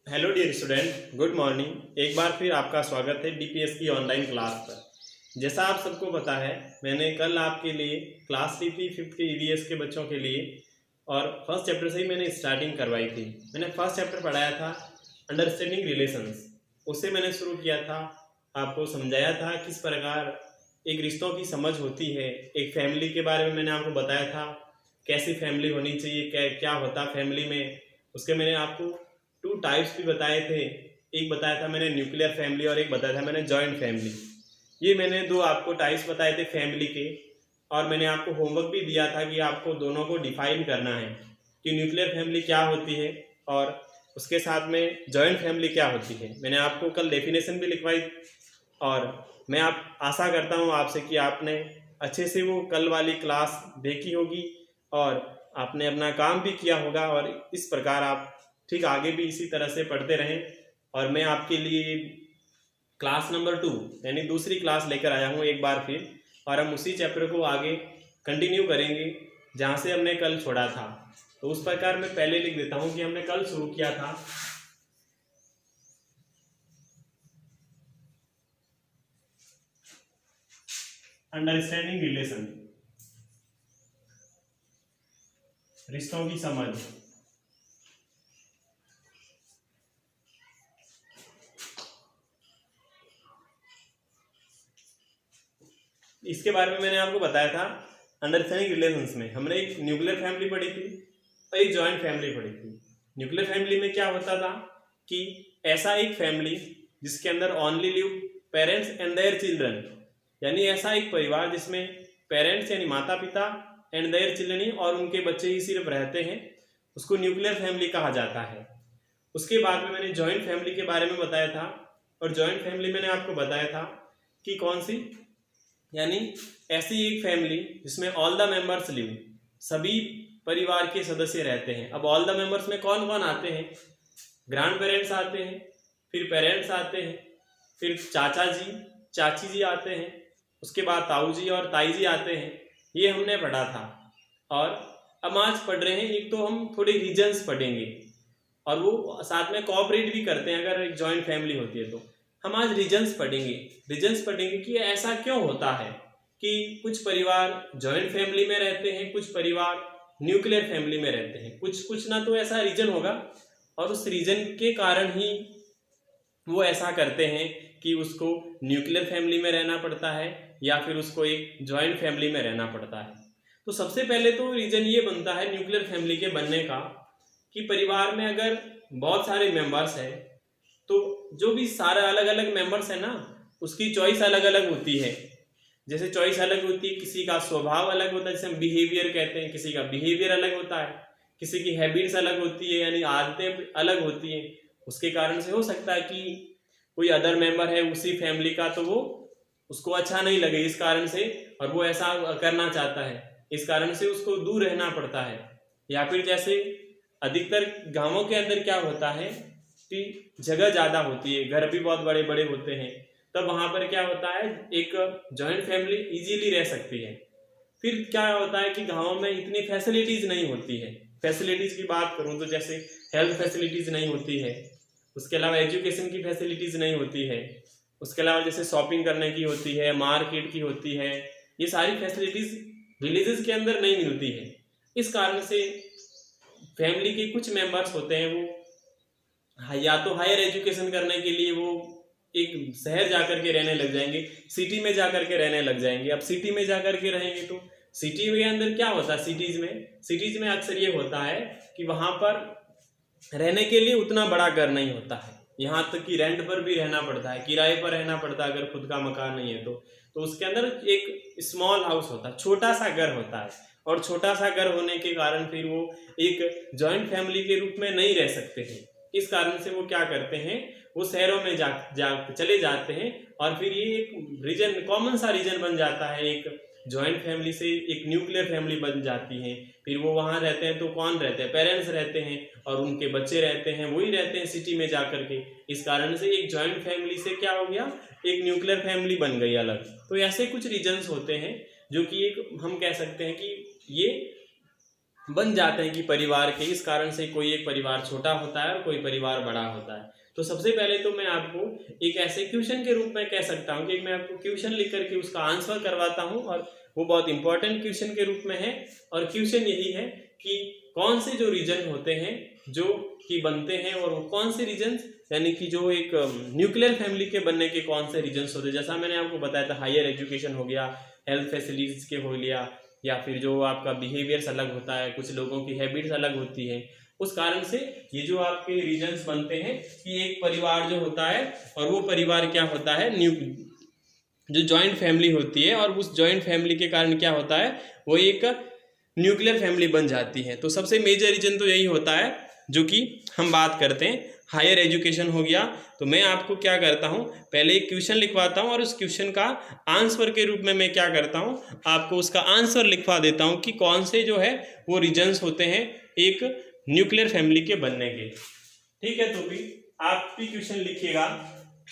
Hello dear student, good morning. एक बार फिर आपका स्वागत है डीपीएस की ऑनलाइन क्लास पर। जैसा आप सबको पता है, मैंने कल आपके लिए क्लास ली थी 5th के ईवीएस के बच्चों के लिए और फर्स्ट चैप्टर से ही मैंने स्टार्टिंग करवाई थी। मैंने फर्स्ट चैप्टर पढ़ाया था अंडरस्टैंडिंग रिलेशंस, उससे मैंने शुरू किया था। आपको समझाया था किस प्रकार एक रिश्तों की समझ होती है। एक फैमिली के बारे में मैंने आपको बताया था, कैसी फैमिली होनी चाहिए, क्या होता फैमिली में। उसके मैंने आपको 2 टाइप्स भी बताए थे। एक बताया था मैंने न्यूक्लियर फैमिली और एक बताया था मैंने जॉइंट फैमिली। ये मैंने 2 आपको टाइप्स बताए थे फैमिली के, और मैंने आपको होमवर्क भी दिया था कि आपको दोनों को डिफाइन करना है कि न्यूक्लियर फैमिली क्या होती है और उसके साथ में जॉइंट फैमिली क्या होती है। मैंने आपको कल डेफिनेशन भी लिखवाई और मैं आशा करता हूँ आपसे कि आपने अच्छे से वो कल वाली क्लास देखी होगी और आपने अपना काम भी किया होगा, और इस प्रकार आप ठीक आगे भी इसी तरह से पढ़ते रहें। और मैं आपके लिए क्लास नंबर 2 यानी दूसरी क्लास लेकर आया हूँ एक बार फिर, और हम उसी चैप्टर को आगे कंटिन्यू करेंगे जहाँ से हमने कल छोड़ा था। तो उस प्रकार मैं पहले लिख देता हूँ कि हमने कल शुरू किया था अंडरस्टैंडिंग रिलेशन, रिश्तों की समझ। इसके बारे में मैंने आपको बताया था अंडरस्टैंडिंग रिलेशंस में हमने एक न्यूक्लियर फैमिली पढ़ी थी और एक जॉइंट फैमिली पढ़ी थी। न्यूक्लियर फैमिली में क्या होता था कि ऐसा एक फैमिली जिसके अंदर only live parents and their children, यानी ऐसा एक परिवार जिसमें पेरेंट्स यानी माता पिता एंड देयर चिल्ड्रन और उनके बच्चे ही सिर्फ रहते हैं, उसको न्यूक्लियर फैमिली कहा जाता है। उसके बाद में मैंने जॉइंट फैमिली के बारे में बताया था, और जॉइंट फैमिली मैंने आपको बताया था कि कौन सी, यानी ऐसी एक फैमिली जिसमें ऑल द मेंबर्स लिव, सभी परिवार के सदस्य रहते हैं। अब ऑल द मेंबर्स में कौन कौन आते हैं? ग्रैंड पेरेंट्स आते हैं, फिर पेरेंट्स आते हैं, फिर चाचा जी चाची जी आते हैं, उसके बाद ताऊ जी और ताई जी आते हैं। ये हमने पढ़ा था। और अब आज पढ़ रहे हैं, एक तो हम थोड़े रीजन्स पढ़ेंगे और वो साथ में कोऑपरेट भी करते हैं अगर एक जॉइंट फैमिली होती है तो। हम आज रीजन्स पढ़ेंगे कि ऐसा क्यों होता है कि कुछ परिवार जॉइंट फैमिली में रहते हैं, कुछ परिवार न्यूक्लियर फैमिली में रहते हैं। कुछ ना तो ऐसा रीजन होगा, और उस रीजन के कारण ही वो ऐसा करते हैं कि उसको न्यूक्लियर फैमिली में रहना पड़ता है या फिर उसको एक जॉइंट फैमिली में रहना पड़ता है। तो सबसे पहले तो रीजन ये बनता है न्यूक्लियर फैमिली के बनने का कि परिवार में अगर बहुत सारे मेंबर्स हैं तो जो भी सारे अलग अलग मेंबर्स है ना, उसकी चॉइस अलग अलग होती है। जैसे चॉइस अलग होती है, किसी का स्वभाव अलग होता है, जैसे हम बिहेवियर कहते हैं, किसी का बिहेवियर अलग होता है, किसी की हैबिट्स अलग होती है यानी आदतें अलग होती हैं। उसके कारण से हो सकता है कि कोई अदर मेंबर है उसी फैमिली का तो वो उसको अच्छा नहीं लगे इस कारण से, और वो ऐसा करना चाहता है, इस कारण से उसको दूर रहना पड़ता है। या फिर जैसे अधिकतर गांवों के अंदर क्या होता है कि जगह ज़्यादा होती है, घर भी बहुत बड़े बड़े होते हैं, तब वहाँ पर क्या होता है एक जॉइंट फैमिली इजीली रह सकती है। फिर क्या होता है कि गाँव में इतनी फैसिलिटीज़ नहीं होती है। फैसिलिटीज़ की बात करूँ तो जैसे हेल्थ फैसिलिटीज़ नहीं होती है, उसके अलावा एजुकेशन की फैसिलिटीज़ नहीं होती है, उसके अलावा जैसे शॉपिंग करने की होती है, मार्केट की होती है, ये सारी फैसिलिटीज़ विलेजेस के अंदर नहीं मिलती है। इस कारण से फैमिली के कुछ मेंबर्स होते हैं वो या तो हायर एजुकेशन करने के लिए वो एक शहर जाकर के रहने लग जाएंगे, सिटी में जाकर के रहने लग जाएंगे। अब सिटी में जाकर के रहेंगे तो सिटी के अंदर क्या होता है, सिटीज में अक्सर ये होता है कि वहाँ पर रहने के लिए उतना बड़ा घर नहीं होता है, यहाँ तक कि रेंट पर भी रहना पड़ता है, किराए पर रहना पड़ता है अगर खुद का मकान नहीं है तो उसके अंदर एक स्मॉल हाउस होता है, छोटा सा घर होता है। और छोटा सा घर होने के कारण फिर वो एक जॉइंट फैमिली के रूप में नहीं रह सकते हैं। इस कारण से वो क्या करते हैं, वो शहरों में चले जाते हैं, और फिर ये एक रीजन, कॉमन सा रीजन बन जाता है। एक जॉइंट फैमिली से एक न्यूक्लियर फैमिली बन जाती है। फिर वो वहाँ रहते हैं तो कौन रहते हैं, पेरेंट्स रहते हैं और उनके बच्चे रहते हैं, वही रहते हैं सिटी में जाकर के। इस कारण से एक जॉइंट फैमिली से क्या हो गया, एक न्यूक्लियर फैमिली बन गई अलग। तो ऐसे कुछ रीजन्स होते हैं जो कि एक हम कह सकते हैं कि ये बन जाते हैं कि परिवार के इस कारण से कोई एक परिवार छोटा होता है और कोई परिवार बड़ा होता है। तो सबसे पहले तो मैं आपको एक ऐसे क्वेश्चन के रूप में कह सकता हूँ कि मैं आपको क्वेश्चन लिख करके उसका आंसर करवाता हूँ, और वो बहुत इंपॉर्टेंट क्वेश्चन के रूप में है। और क्वेश्चन यही है कि कौन से जो रीजन होते हैं जो कि बनते हैं, और वो कौन से रीजन, यानी कि जो एक न्यूक्लियर फैमिली के बनने के कौन से रीजन्स होते हैं। जैसा मैंने आपको बताया था, हायर एजुकेशन हो गया, हेल्थ फैसिलिटीज के हो लिया, या फिर जो आपका बिहेवियर्स अलग होता है, कुछ लोगों की हैबिट्स अलग होती है, उस कारण से ये जो आपके रीजन्स बनते हैं कि एक परिवार जो होता है, और वो परिवार क्या होता है, जो जॉइंट फैमिली होती है, और उस जॉइंट फैमिली के कारण क्या होता है, वो एक न्यूक्लियर फैमिली बन जाती है। तो सबसे मेजर रीजन तो यही होता है जो कि हम बात करते हैं। हायर एजुकेशन हो गया, तो मैं आपको क्या करता हूँ, पहले एक क्वेश्चन लिखवाता हूँ, और उस क्वेश्चन का आंसर के रूप में मैं क्या करता हूँ, आपको उसका आंसर लिखवा देता हूँ कि कौन से जो है वो रीजन्स होते हैं एक न्यूक्लियर फैमिली के बनने के। ठीक है, तो भी आप भी क्वेश्चन लिखिएगा,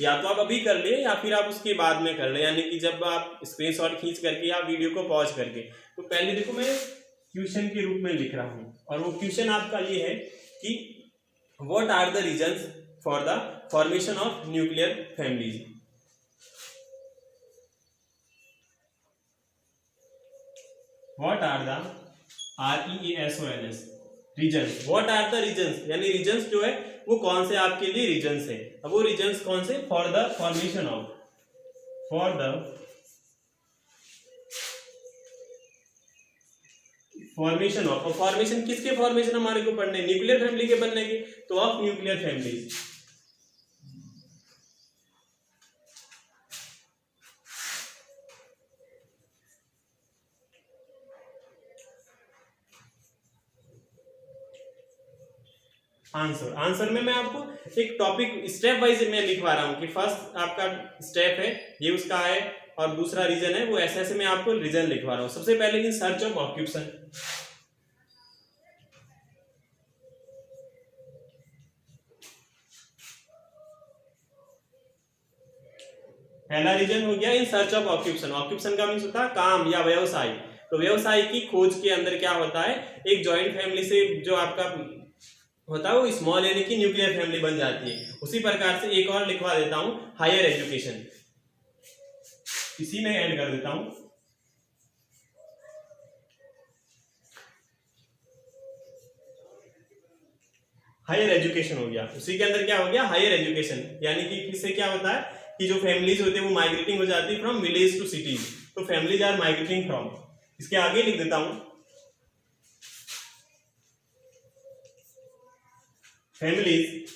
या तो आप अभी कर लिए या फिर आप उसके बाद में कर ले, यानी कि जब आप स्क्रीनशॉट खींच करके या वीडियो को पॉज करके। तो पहले देखो मैं क्वेश्चन के रूप में लिख रहा हूँ, और वो क्वेश्चन आपका ये है कि what are the reasons for the formation of nuclear families. What are the REASONS reasons, what are the reasons, यानी रीजन्स जो है वो कौन से आपके लिए रीजन्स है। अब वो रीजन्स कौन से, for the formation of, for the formation of, और फॉर्मेशन किसके फॉर्मेशन हमारे को पढ़ने, न्यूक्लियर फैमिली के बनने के, तो ऑफ न्यूक्लियर फैमिलीज। आंसर में मैं आपको एक टॉपिक स्टेप वाइज मैं लिखवा रहा हूं कि फर्स्ट आपका स्टेप है ये उसका है, और दूसरा रीजन है वो ऐसे ऐसे मैं आपको रीजन लिखवा रहा हूं। सबसे पहले इन सर्च ऑफ ऑक्यूपेशन, पहला रीजन हो गया in search of occupation. Occupation का मीन्स होता है काम या व्यवसाय। तो व्यवसाय की खोज के अंदर क्या होता है, एक जॉइंट फैमिली से जो आपका होता है वो स्मॉल यानी कि न्यूक्लियर फैमिली बन जाती है। उसी प्रकार से एक और लिखवा देता हूं, हायर एजुकेशन, इसी में ऐड कर देता हूं। हायर एजुकेशन हो गया, उसी के अंदर क्या हो गया, हायर एजुकेशन, यानी कि इससे क्या होता है कि जो फैमिलीज होते हैं वो माइग्रेटिंग हो जाती है फ्रॉम विलेज टू सिटीज। तो फैमिलीज आर माइग्रेटिंग फ्रॉम, इसके आगे लिख देता हूं फैमिलीज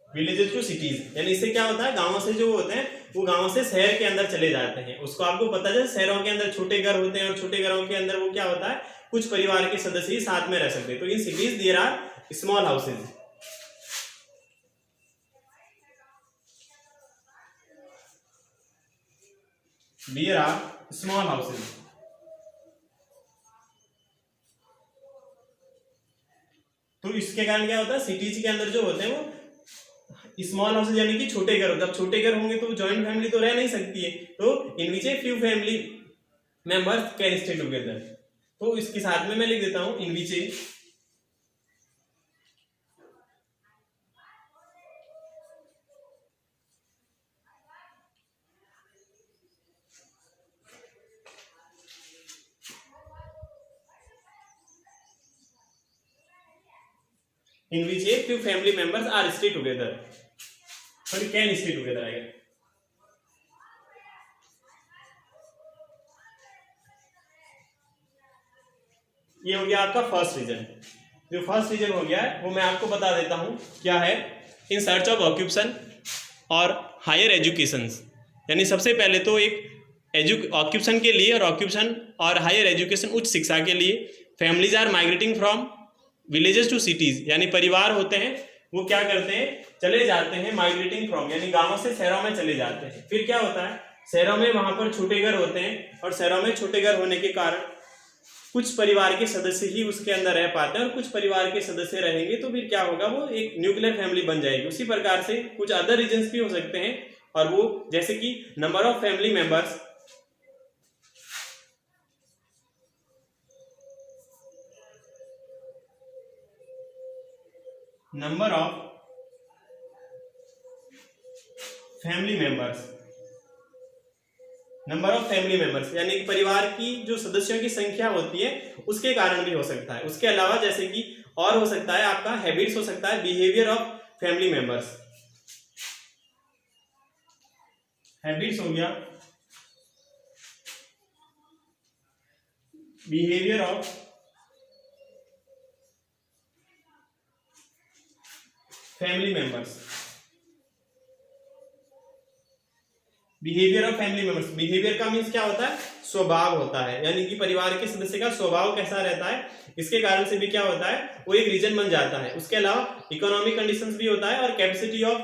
विलेजेस टू सिटीज, यानी इससे क्या होता है, गांवों से जो होते हैं वो गांव से शहर के अंदर चले जाते हैं। उसको आपको पता है शहरों के अंदर छोटे घर होते हैं, और छोटे घरों के अंदर वो क्या होता है कुछ परिवार के सदस्य ही साथ में रह सकते हैं। तो in cities there are small houses, there are small houses. तो इसके कारण क्या होता है, सिटीज के अंदर जो होते हैं वो स्मॉल हाउसेज यानी कि छोटे घर होते हैं। अब छोटे घर होंगे तो जॉइंट फैमिली तो रह नहीं सकती है, तो in which a few family members can stay together. तो इसके साथ में मैं लिख देता हूं इन which A in which a few family members are stay together, sorry can stay together आएगा। ये हो गया आपका फर्स्ट रीजन। जो फर्स्ट रीजन हो गया है वो मैं आपको बता देता हूं क्या है, इन सर्च ऑफ ऑक्यूपेशन और हायर एजुकेशन। यानी सबसे पहले तो एक ऑक्यूपेशन के लिए, और ऑक्यूपेशन और हायर एजुकेशन उच्च शिक्षा के लिए families are migrating from villages to cities, यानी परिवार होते हैं वो क्या करते हैं, चले जाते हैं माइग्रेटिंग फ्रॉम, यानी गांवों से शहरों में चले जाते हैं। फिर क्या होता है, शहरों में वहां पर छोटे घर होते हैं, और शहरों में छोटे घर होने के कारण कुछ परिवार के सदस्य ही उसके अंदर रह पाते हैं और कुछ परिवार के सदस्य रहेंगे तो फिर क्या होगा, वो एक न्यूक्लियर फैमिली बन जाएगी। उसी प्रकार से कुछ अदर रीजंस भी हो सकते हैं, और वो जैसे कि number of family members, number of family members, number of family members यानी कि परिवार की जो सदस्यों की संख्या होती है उसके कारण भी हो सकता है। उसके अलावा जैसे कि और हो सकता है आपका हैबिट्स हो सकता है, behaviour of family members, habits हो गया, behaviour of family members, behaviour of family members. Behaviour का मीन्स क्या होता है, स्वभाव होता है, यानी कि परिवार के सदस्य का स्वभाव कैसा रहता है, इसके कारण से भी क्या होता है, वो एक रीजन बन जाता है। उसके अलावा इकोनॉमिक कंडीशंस भी होता है और कैपेसिटी ऑफ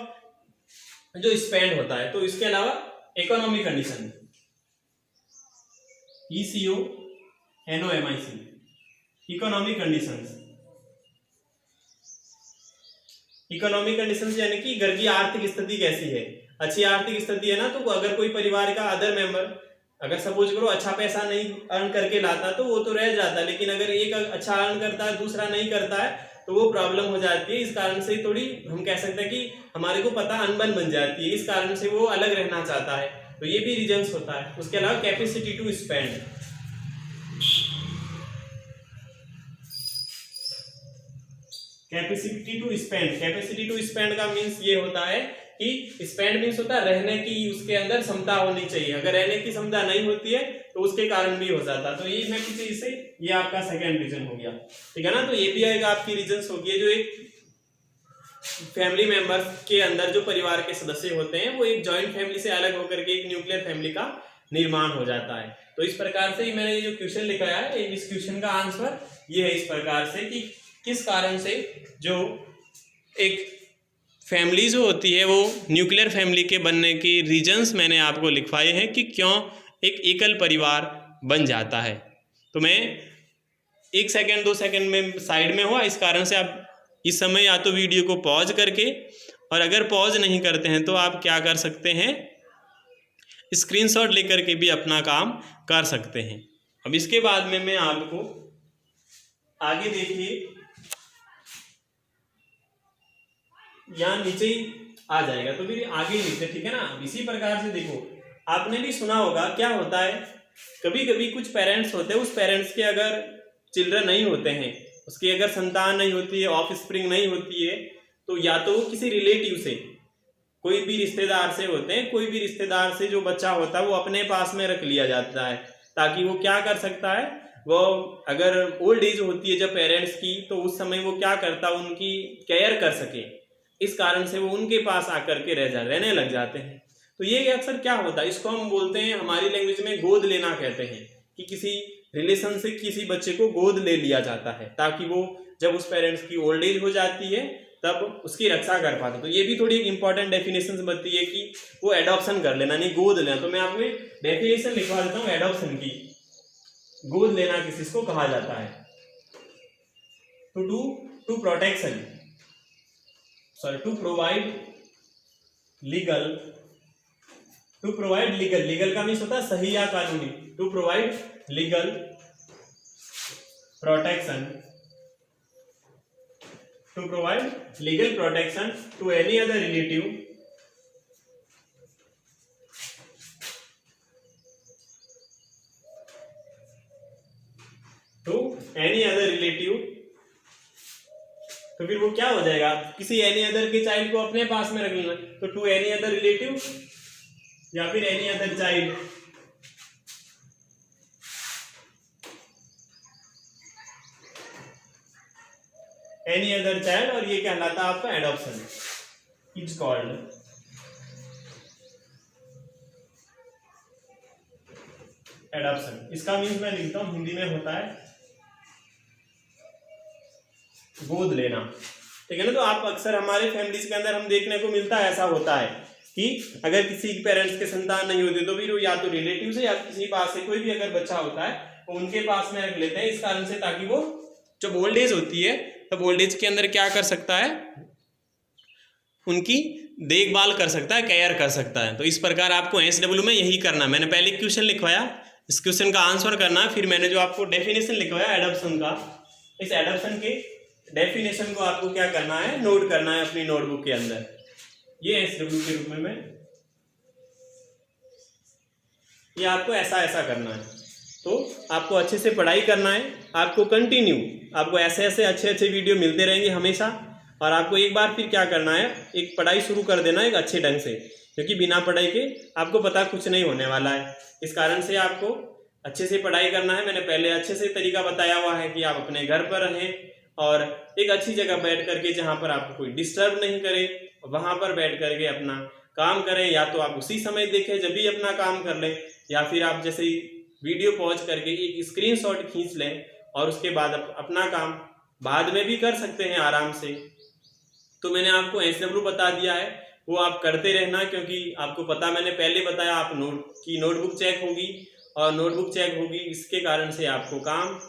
जो स्पेंड होता है। तो इसके अलावा economic condition, ECONOMIC, economic conditions, economic conditions यानी कि घर की आर्थिक स्थिति कैसी है। अच्छी आर्थिक स्थिति है ना, तो अगर कोई परिवार का अदर मेंबर अगर सपोज करो अच्छा पैसा नहीं अर्न करके लाता तो वो तो रह जाता, लेकिन अगर एक अच्छा अर्न करता है दूसरा नहीं करता है तो वो प्रॉब्लम हो जाती है। इस कारण से थोड़ी हम कह सकते हैं कि हमारे को पता अनबन बन जाती है, इस कारण से वो अलग रहना चाहता है, तो ये भी रीजंस होता है। उसके अलावा capacity to spend, capacity to spend, capacity to spend का मीन्स ये होता है कि स्पेंड मीन्स होता है रहने की उसके अंदर क्षमता होनी चाहिए, अगर रहने की क्षमता नहीं होती है तो उसके कारण भी हो जाता। तो ये मैं किसी से, ये आपका सेकंड रीजन हो गया, ठीक है ना। तो ये भी एक आपकी रीजंस होगी, जो एक फैमिली मेंबर्स के अंदर जो परिवार के सदस्य होते हैं वो एक जॉइंट फैमिली से अलग होकर के एक न्यूक्लियर फैमिली का निर्माण हो जाता है। तो इस प्रकार से मैंने ये जो क्वेश्चन लिखा है, इस क्वेश्चन का आंसर ये है इस प्रकार से कि किस कारण से जो एक फैमिली जो होती है वो न्यूक्लियर फैमिली के बनने की रीजंस मैंने आपको लिखवाए हैं कि क्यों एक एकल परिवार बन जाता है। तो मैं 1 सेकंड 2 सेकंड में साइड में हुआ, इस कारण से आप इस समय या तो वीडियो को पॉज करके, और अगर पॉज नहीं करते हैं तो आप क्या कर सकते हैं, स्क्रीनशॉट लेकर के भी अपना काम कर सकते हैं। अब इसके बाद में मैं आपको आगे देखिए, यहाँ नीचे ही आ जाएगा तो फिर आगे ही लिखते, ठीक है ना। इसी प्रकार से देखो, आपने भी सुना होगा क्या होता है, कभी कभी कुछ पेरेंट्स होते हैं, उस पेरेंट्स के अगर चिल्ड्रन नहीं होते हैं, उसकी अगर संतान नहीं होती है, ऑफ स्प्रिंग नहीं होती है, तो या तो वो किसी रिलेटिव से, कोई भी रिश्तेदार से होते हैं, कोई भी रिश्तेदार से जो बच्चा होता है वो अपने पास में रख लिया जाता है, ताकि वो क्या कर सकता है, वो अगर ओल्ड एज होती है जब पेरेंट्स की, तो उस समय वो क्या करता है, उनकी केयर कर सके, इस कारण से वो उनके पास आकर के रहने लग जाते हैं। तो ये अक्सर क्या होता है, इसको हम बोलते हैं, हमारी लैंग्वेज में गोद लेना कहते हैं, कि किसी रिलेशन से किसी बच्चे को गोद ले लिया जाता है, ताकि वो जब उस पेरेंट्स की ओल्ड एज हो जाती है तब उसकी रक्षा कर पाते। तो ये भी थोड़ी इंपॉर्टेंट डेफिनेशन बनती है कि वो एडॉप्शन कर लेना, नहीं गोद लेना। तो मैं आपको डेफिनेशन लिखवा देता हूँ एडॉप्शन की। गोद लेना किसको कहा जाता है, to protection, sorry to provide legal, legal का मीन्स होता है सही या कानूनी, to provide legal protection, to provide legal protection to any other relative तो फिर वो क्या हो जाएगा, किसी एनी अदर के चाइल्ड को अपने पास में रख लेना, तो टू एनी अदर रिलेटिव या फिर any other child, any other child, और ये कहलाता है आपका एडॉप्शन, इट्स कॉल्ड एडॉप्शन। इसका मीन्स मैं लिखता हूं हिंदी में होता है गोद लेना, ठीक है ना। तो आप अक्सर हमारे फैमिलीज के अंदर हम देखने को मिलता है, ऐसा होता है कि अगर किसी पेरेंट्स के संतान नहीं होती तो फिर या तो रिलेटिव से या किसी पास से कोई भी अगर बच्चा होता है उनके पास में रख लेते हैं, इस कारण से ताकि वो जब ओल्ड एज होती है तब ओल्ड एज के अंदर क्या कर सकता है, उनकी देखभाल कर सकता है, केयर कर सकता है। तो इस प्रकार आपको SW में यही करना है। मैंने पहले क्वेश्चन लिखवाया, इस क्वेश्चन का आंसर करना है, फिर मैंने जो आपको डेफिनेशन लिखवाया एडॉप्शन का, इस एडॉप्शन के डेफिनेशन को आपको क्या करना है, नोट करना है अपनी नोटबुक के अंदर। ये SW के रूप में मैं ये आपको ऐसा करना है। तो आपको अच्छे से पढ़ाई करना है, आपको कंटिन्यू, आपको ऐसे अच्छे वीडियो मिलते रहेंगे हमेशा। और आपको एक बार फिर क्या करना है, एक पढ़ाई शुरू कर देना एक अच्छे ढंग से, क्योंकि बिना पढ़ाई के आपको पता कुछ नहीं होने वाला है। इस कारण से आपको अच्छे से पढ़ाई करना है। मैंने पहले अच्छे से तरीका बताया हुआ है कि आप अपने घर पर रहें और एक अच्छी जगह बैठ करके, जहाँ पर आपको कोई डिस्टर्ब नहीं करे, वहाँ पर बैठ करके अपना काम करें। या तो आप उसी समय देखें जब भी अपना काम कर लें, या फिर आप जैसे ही वीडियो पॉज करके एक स्क्रीनशॉट खींच लें और उसके बाद अपना काम बाद में भी कर सकते हैं आराम से। तो मैंने आपको SW बता दिया है, वो आप करते रहना, क्योंकि आपको पता, मैंने पहले बताया, आप नोटबुक चेक होगी और नोटबुक चेक होगी, इसके कारण से आपको काम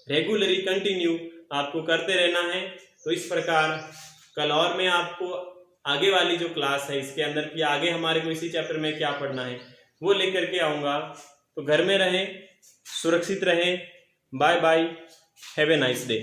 रेगुलरली कंटिन्यू आपको करते रहना है। तो इस प्रकार कल और मैं आपको आगे वाली जो क्लास है इसके अंदर की आगे हमारे को इसी चैप्टर में क्या पढ़ना है वो लेकर के आऊँगा। तो घर में रहें, सुरक्षित रहें। Bye bye, have a nice day.